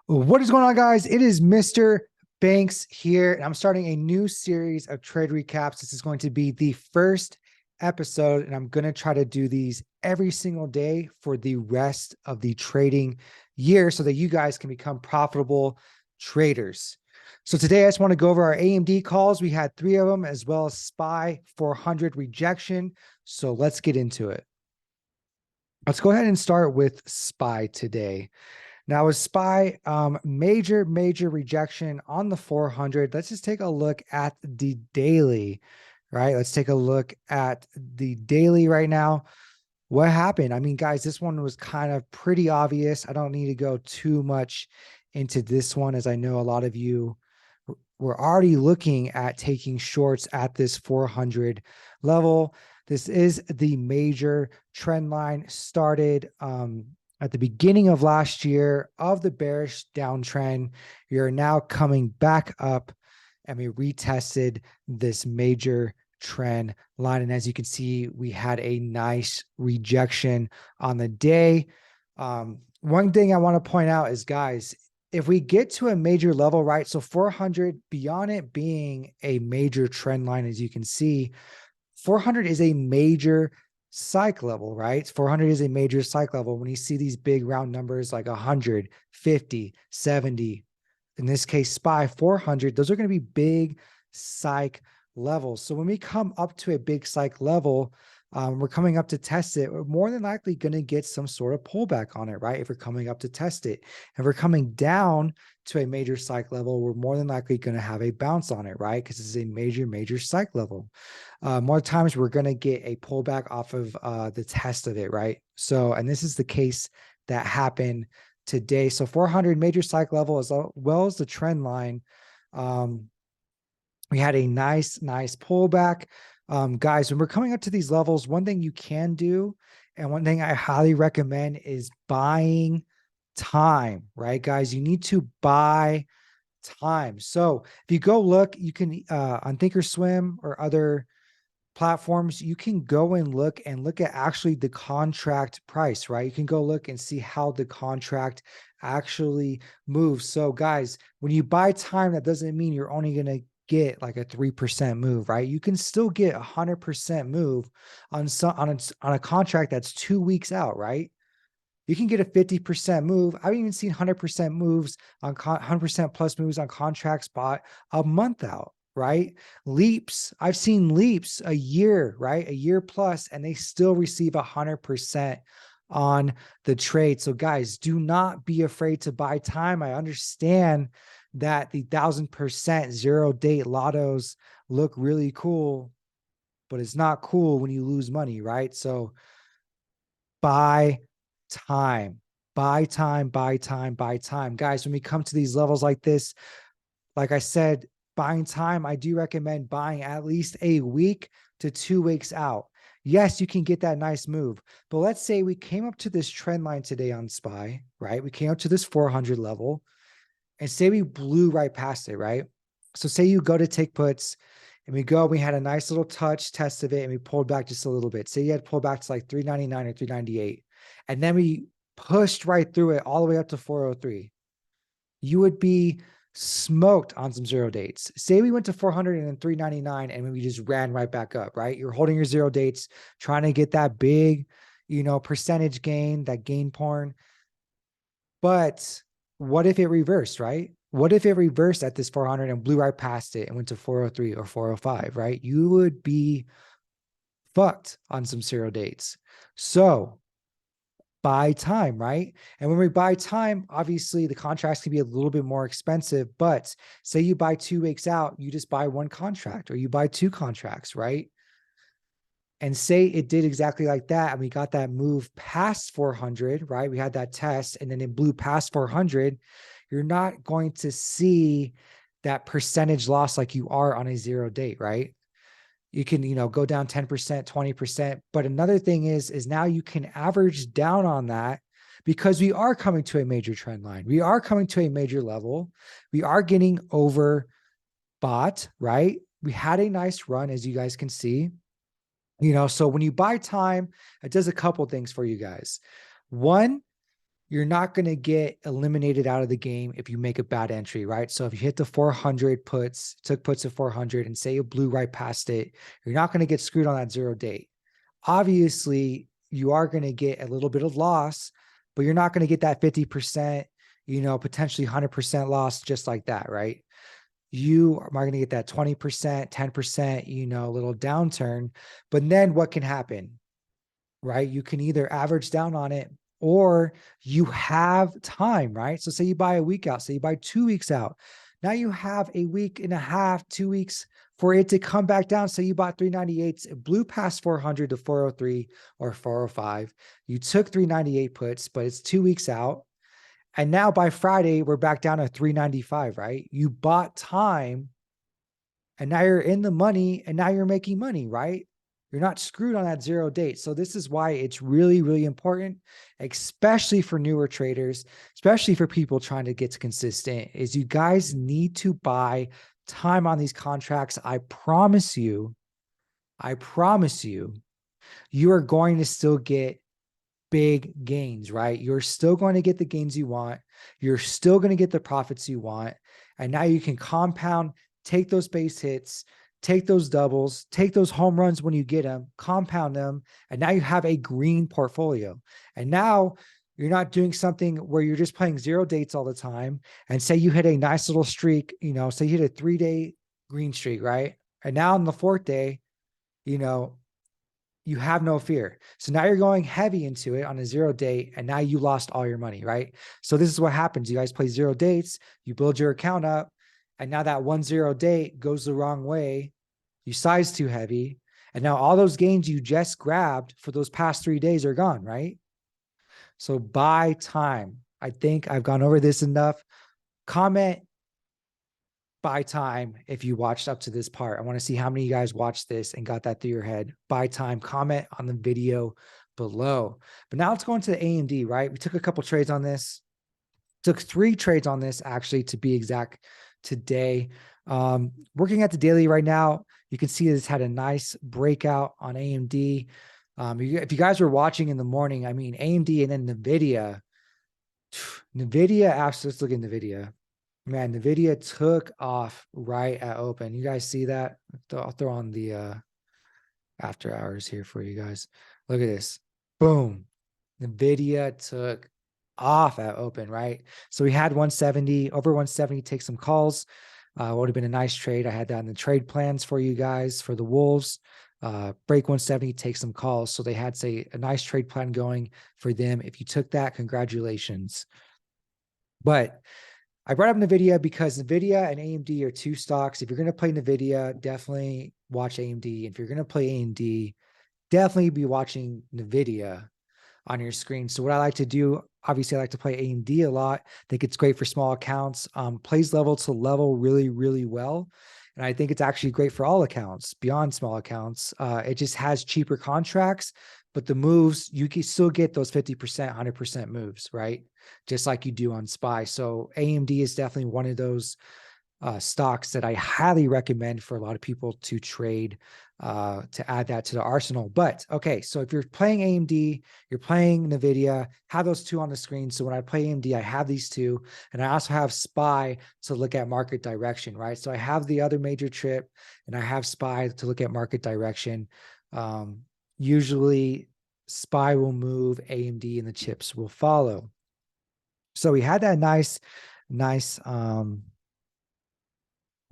What is going on, guys? It is Mr. Banks here, and I'm starting a new series of trade recaps. This is going to be the first episode, and I'm going to try to do these every single day for the rest of the trading year so that you guys can become profitable traders. So today I just want to go over our AMD calls. We had 3 of them, as well as SPY 400 rejection. So let's get into it. Let's go ahead and start with SPY today. Now, with SPY, major rejection on the 400. Let's just take a look at the daily, right? Let's take a look at the daily right now. What happened? I mean, guys, this one was kind of pretty obvious. I don't need to go too much into this one, as I know a lot of you were already looking at taking shorts at this 400 level. This is the major trend line started at the beginning of last year of the bearish downtrend. You're now coming back up, and we retested this major trend line. And as you can see, we had a nice rejection on the day. One thing I want to point out is, guys, if we get to a major level, right? So 400, beyond it being a major trend line, as you can see, 400 is a major psych level, right? 400 is a major psych level. When you see these big round numbers like 100, 50, 70, in this case, SPY 400, those are going to be big psych levels. So when we come up to a big psych level, we're coming up to test it, we're more than likely going to get some sort of pullback on it, right? If we're coming up to test it. If we're coming down to a major psych level, we're more than likely going to have a bounce on it, right? Because it's a major psych level. More times we're going to get a pullback off of the test of it, right? So, and this is the case that happened today. So 400 major psych level as well as the trend line. We had a nice pullback. Guys, when we're coming up to these levels, one thing you can do, and one thing I highly recommend, is buying time, right? Guys, you need to buy time. So if you go look, you can on Thinkorswim or other platforms, you can go and look at actually the contract price, right? You can go look and see how the contract actually moves. So guys, when you buy time, that doesn't mean you're only going to get like a 3% move, right? You can still get 100% move on a contract that's 2 weeks out, right? You can get a 50% move. I've even seen 100% moves on 100% plus moves on contracts bought a month out, right? Leaps. I've seen leaps a year, right? A year plus, and they still receive 100% on the trade. So guys, do not be afraid to buy time. I understand that the 1000% zero date lottos look really cool, but it's not cool when you lose money, right? So buy time, buy time. Guys, when we come to these levels like this, like I said, buying time, I do recommend buying at least a week to 2 weeks out. Yes, you can get that nice move, but let's say we came up to this trend line today on SPY, right? We came up to this 400 level, and say we blew right past it, right? So say you go to take puts, and we had a nice little touch test of it, and we pulled back just a little bit. Say you had pulled back to like 399 or 398, and then we pushed right through it all the way up to 403. You would be smoked on some zero dates. Say we went to 400 and then 399, and we just ran right back up, right? You're holding your zero dates, trying to get that big, percentage gain, that gain porn. But what if it reversed, right? What if it reversed at this 400 and blew right past it and went to 403 or 405, right? You would be fucked on some zero dates. So buy time, right? And when we buy time, obviously the contracts can be a little bit more expensive, but say you buy 2 weeks out, you just buy one contract or you buy two contracts, right? And say it did exactly like that, and we got that move past 400, right? We had that test, and then it blew past 400. You're not going to see that percentage loss like you are on a zero date, right? You can, go down 10%, 20%. But another thing is now you can average down on that, because we are coming to a major trend line. We are coming to a major level. We are getting overbought, right? We had a nice run, as you guys can see. So when you buy time, it does a couple things for you guys. One, you're not going to get eliminated out of the game if you make a bad entry, right? So if you hit the 400 puts, took puts at 400 and say you blew right past it, you're not going to get screwed on that 0 date. Obviously, you are going to get a little bit of loss, but you're not going to get that 50%, potentially 100% loss just like that, right? You are going to get that 20%, 10%, little downturn. But then what can happen, right? You can either average down on it or you have time, right? So say you buy a week out, say you buy 2 weeks out. Now you have a week and a half, 2 weeks for it to come back down. So you bought 398s, it blew past 400 to 403 or 405. You took 398 puts, but it's 2 weeks out. And now by Friday, we're back down to 395, right? You bought time and now you're in the money and now you're making money, right? You're not screwed on that 0 date. So this is why it's really, really important, especially for newer traders, especially for people trying to get consistent, is you guys need to buy time on these contracts. I promise you, you are going to still get big gains, right? You're still going to get the gains you want. You're still going to get the profits you want. And now you can compound, take those base hits, take those doubles, take those home runs when you get them, compound them. And now you have a green portfolio. And now you're not doing something where you're just playing 0 dates all the time. And say you hit a nice little streak, say you hit a 3-day green streak, right? And now on the 4th day, you have no fear. So now you're going heavy into it on a 0 date, and now you lost all your money, right? So this is what happens. You guys play 0 dates, you build your account up, and now that 1-0 date goes the wrong way. You size too heavy. And now all those gains you just grabbed for those past 3 days are gone, right? So buy time. I think I've gone over this enough. Comment buy time if you watched up to this part. I want to see how many of you guys watched this and got that through your head. Buy time, comment on the video below. But now let's go into the AMD, right? We took a couple trades on this. Took 3 trades on this, actually, to be exact, today. Working at the daily right now, you can see this had a nice breakout on AMD. If you guys were watching in the morning, I mean, AMD and then NVIDIA, actually, let's look at NVIDIA. Man, NVIDIA took off right at open. You guys see that? I'll throw on the after hours here for you guys. Look at this. Boom. NVIDIA took off at open, right? So we had 170, over 170, take some calls. Would have been a nice trade. I had that in the trade plans for you guys for the Wolves. Break 170, take some calls. So they had, say, a nice trade plan going for them. If you took that, congratulations. But I brought up NVIDIA because NVIDIA and AMD are 2 stocks. If you're going to play NVIDIA, definitely watch AMD. If you're going to play AMD, definitely be watching NVIDIA on your screen. So what I like to do, obviously I like to play AMD a lot. I think it's great for small accounts, plays level to level really, really well. And I think it's actually great for all accounts beyond small accounts. It just has cheaper contracts, but the moves, you can still get those 50%, 100% moves, right? Just like you do on SPY. So AMD is definitely one of those stocks that I highly recommend for a lot of people to trade, to add that to the arsenal. But okay, so if you're playing AMD, you're playing NVIDIA, have those 2 on the screen. So when I play AMD, I have these 2, and I also have SPY to look at market direction, right? So I have the other major trip and I have SPY to look at market direction. Usually SPY will move, AMD and the chips will follow. So we had that nice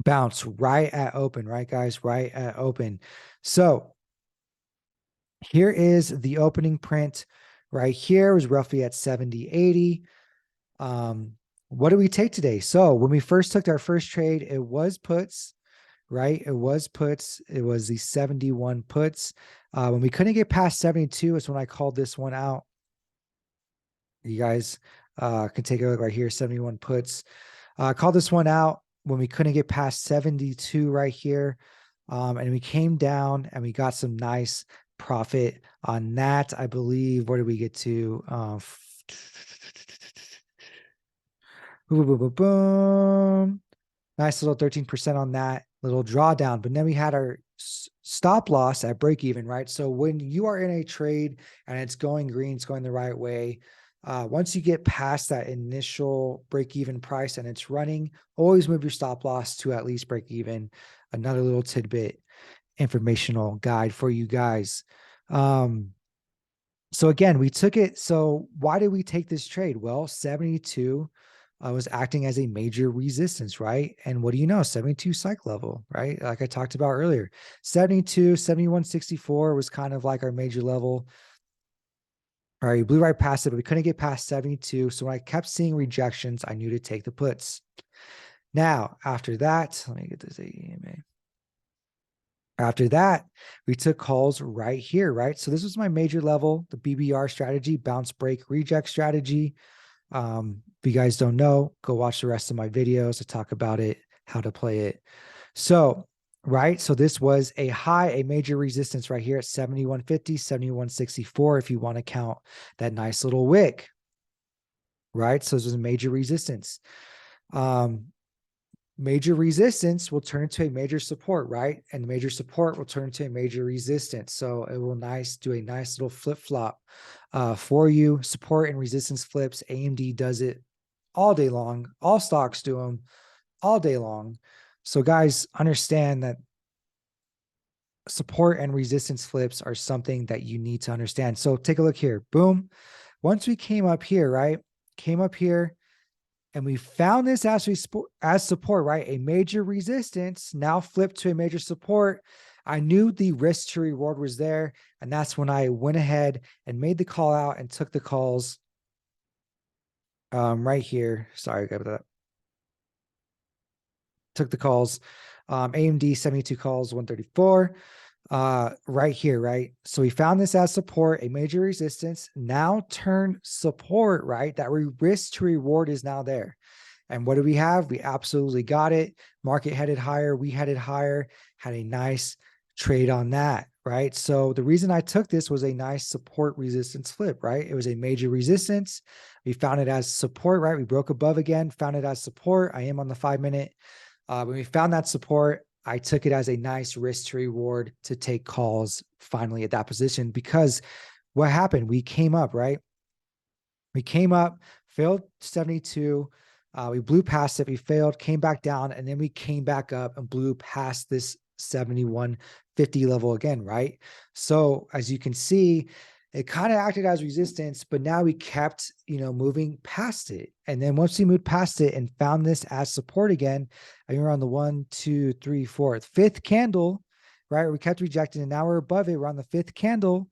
bounce right at open, right, guys? Right at open. So here is the opening print right here, was roughly at 70, 80. What do we take today? So when we first took our first trade, it was puts, right? It was puts. It was the 71 puts. When we couldn't get past 72 is when I called this one out. You guys can take a look right here, 71 puts. Called this one out when we couldn't get past 72 right here. And we came down and we got some nice profit on that. I believe, where did we get to? Boom, boom, boom, boom. Nice little 13% on that little drawdown. But then we had our stop loss at break even, right? So when you are in a trade and it's going green, it's going the right way, Once you get past that initial break-even price and it's running, always move your stop loss to at least break even. Another little tidbit, informational guide for you guys. So again, we took it. So why did we take this trade? Well, 72 was acting as a major resistance, right? And what do you know? 72 psych level, right? Like I talked about earlier, 72, 71.64 was kind of like our major level. All right, we blew right past it, but we couldn't get past 72. So when I kept seeing rejections, I knew to take the puts. Now, after that, let me get this AEMA. After that, we took calls right here, right? So this was my major level, the BBR strategy, bounce break reject strategy. If you guys don't know, go watch the rest of my videos to talk about it, how to play it. So, right, so this was a high, a major resistance right here at 71.50, 71.64, if you want to count that nice little wick, right? So this was a major resistance. Major resistance will turn into a major support, right? And major support will turn into a major resistance. So it will do a nice little flip-flop for you. Support and resistance flips. AMD does it all day long. All stocks do them all day long. So guys, understand that support and resistance flips are something that you need to understand. So take a look here. Boom. Once we came up here, right? Came up here, and we found this as support, right? A major resistance now flipped to a major support. I knew the risk to reward was there. And that's when I went ahead and made the call out and took the calls right here. Sorry about that. Took the calls. AMD 72 calls, 134. Right here, right? So we found this as support, a major resistance, now turn support, right? That risk to reward is now there. And what do we have? We absolutely got it. Market headed higher. We headed higher, had a nice trade on that, right? So the reason I took this was a nice support resistance flip, right? It was a major resistance. We found it as support, right? We broke above again, found it as support. I am on the 5-minute. When we found that support, I took it as a nice risk to reward to take calls finally at that position, because what happened? We came up, right? We came up, failed 72. We blew past it. We failed, came back down, and then we came back up and blew past this 71.50 level again, right? So as you can see, it kind of acted as resistance, but now we kept, moving past it. And then once we moved past it and found this as support again, I think we're on the 1, 2, 3, 4, 5th candle, right? We kept rejecting, and now we're above it. We're on the 5th candle.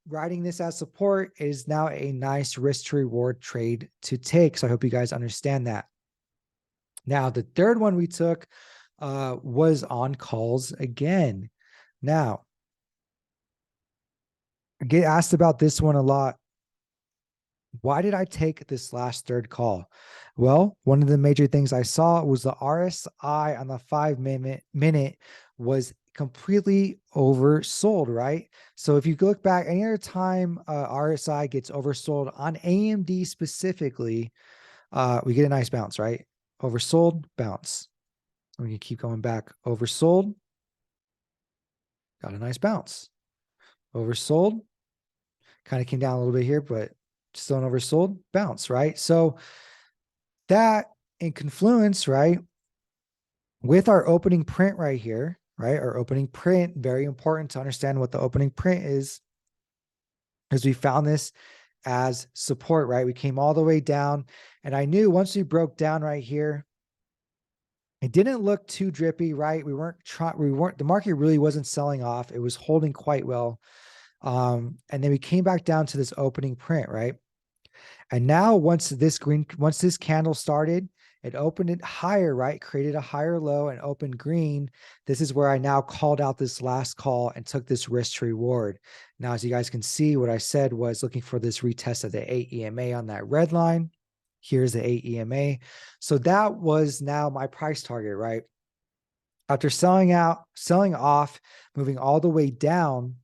Riding this as support is now a nice risk to reward trade to take. So I hope you guys understand that. Now, the third one we took was on calls again. Now, I get asked about this one a lot. Why did I take this last third call? Well, one of the major things I saw was the RSI on the 5-minute was completely oversold, right? So if you look back, any other time RSI gets oversold on AMD specifically, we get a nice bounce, right? Oversold, bounce. We can keep going back. Oversold, got a nice bounce. Oversold, kind of came down a little bit here, but still an oversold, bounce, right? So that in confluence, right, with our opening print right here, right? Our opening print, very important to understand what the opening print is, because we found this as support, right? We came all the way down, and I knew once we broke down right here, it didn't look too drippy, right? The market really wasn't selling off. It was holding quite well. And then we came back down to this opening print, right? And now once this candle started, it opened it higher, right? Created a higher low and opened green. This is where I now called out this last call and took this risk to reward. Now, as you guys can see, what I said was looking for this retest of the 8 EMA on that red line. Here's the 8 EMA. So that was now my price target, right? After selling off, moving all the way down,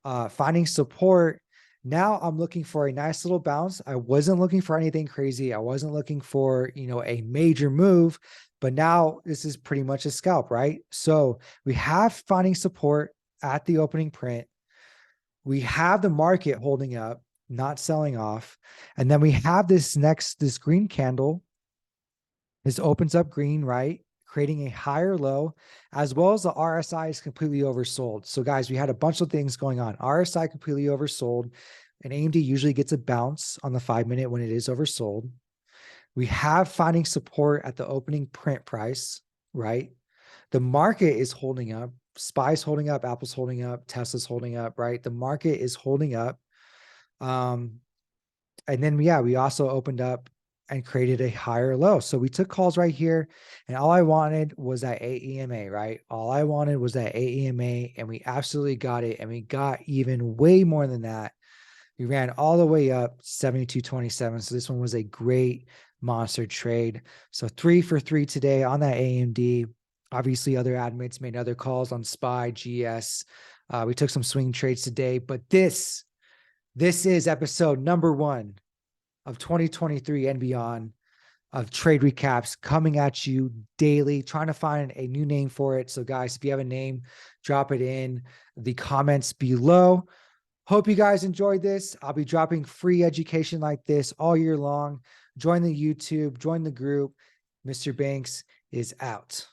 finding support. Now I'm looking for a nice little bounce. I wasn't looking for anything crazy. I wasn't looking for, a major move, but now this is pretty much a scalp, right? So we have finding support at the opening print. We have the market holding up. not selling off. And then we have this green candle. This opens up green, right? Creating a higher low, as well as the RSI is completely oversold. So guys, we had a bunch of things going on. RSI completely oversold, and AMD usually gets a bounce on the 5-minute when it is oversold. We have finding support at the opening print price, right? The market is holding up. SPY's holding up, Apple's holding up, Tesla's holding up, right? The market is holding up. And then, yeah, we also opened up and created a higher low. So we took calls right here, and all I wanted was that AEMA, right? All I wanted was that AEMA, and we absolutely got it. And we got even way more than that. We ran all the way up 72.27. So this one was a great monster trade. So 3 for 3 today on that AMD. Obviously, other admins made other calls on SPY, GS. We took some swing trades today, but this is episode number 1 of 2023 and beyond of trade recaps coming at you daily, trying to find a new name for it. So guys, if you have a name, drop it in the comments below. Hope you guys enjoyed this. I'll be dropping free education like this all year long. Join the YouTube, join the group. Mr. Banks is out.